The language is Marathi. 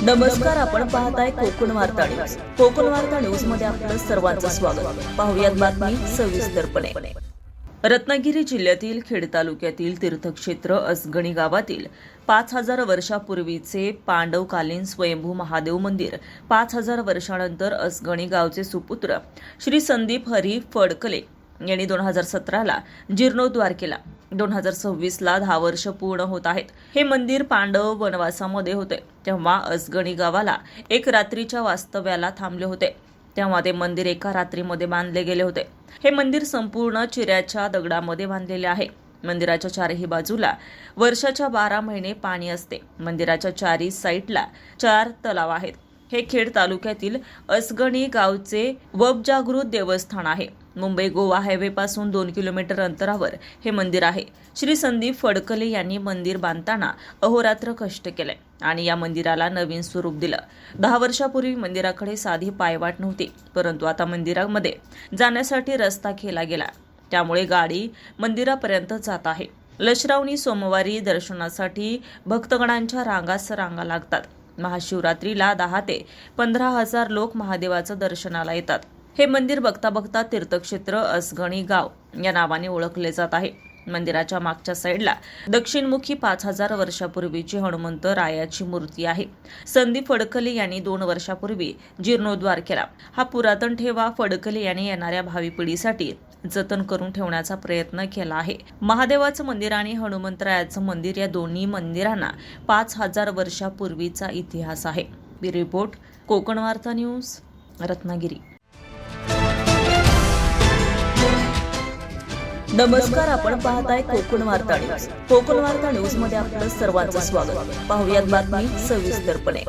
नमस्कार, आपण पाहताय कोकण वार्ता न्यूज. कोकण वार्ता न्यूज मध्ये आपलं सर्वांचं स्वागत. पाहुयात बातमी सविस्तरपणे. रत्नागिरी जिल्ह्यातील खेड तालुक्यातील तीर्थक्षेत्र असगणी गावातील 5000 वर्षापूर्वीचे पांडवकालीन स्वयंभू महादेव मंदिर 5000 वर्षानंतर असगणी गावचे सुपुत्र श्री संदीप हरी फडकले यांनी 2017ला जीर्णोद्धार केला. 2026ला 10 वर्ष पूर्ण होत आहेत. हे मंदिर पांडव वनवासामध्ये होते तेव्हा असगणी गावाला एक रात्रीच्या वास्तव्याला थांबले होते. तेव्हा ते मंदिर एका रात्रीमध्ये बांधले गेले होते. हे मंदिर संपूर्ण चिऱ्याच्या दगडामध्ये बांधलेले आहे. मंदिराच्या चारही बाजूला वर्षाच्या 12 महिने पाणी असते. मंदिराच्या चारही साईडला 4 तलाव आहेत. हे खेड तालुक्यातील असगणी गावचे वबजागृत देवस्थान आहे. मुंबई गोवा हायवे पासून 2 किलोमीटर अंतरावर हे मंदिर आहे. श्री संदीप फडकले यांनी मंदिर बांधताना अहोरात्र कष्ट केले आणि या मंदिराला नवीन स्वरूप दिलं. 10 वर्षापूर्वी मंदिराकडे साधी पायवाट नव्हती, परंतु आता मंदिरामध्ये जाण्यासाठी रस्ता केला गेला. त्यामुळे गाडी मंदिरापर्यंत जात आहे. लशरावणी सोमवारी दर्शनासाठी भक्तगणांच्या रांगा लागतात. महाशिवरात्रीला 10 ते 15 हजार लोक महादेवाचं दर्शनाला येतात. हे मंदिर बघता बघता तीर्थक्षेत्र असगणी गाव या नावाने ओळखले जात आहे. मंदिराच्या मागच्या साईडला दक्षिणमुखी 5000 वर्षापूर्वीची हनुमंत रायाची मूर्ती आहे. संदीप फडकले यांनी 2 वर्षापूर्वी जीर्णोद्धार केला. हा पुरातन ठेवा फडकले यांनी येणाऱ्या भावी पिढीसाठी जतन करून ठेवण्याचा प्रयत्न केला आहे. महादेवाचं मंदिर आणि हनुमंतरायाचं मंदिर या दोन्ही मंदिरांना 5000 वर्षापूर्वीचा इतिहास आहे. रिपोर्ट कोकण वार्ता न्यूज, रत्नागिरी. नमस्कार, आपण पाहताय कोकण वार्ता न्यूज. कोकण वार्ता न्यूज मध्ये आपलं सर्वांचं स्वागत. पाहुयात बातमी सविस्तरपणे.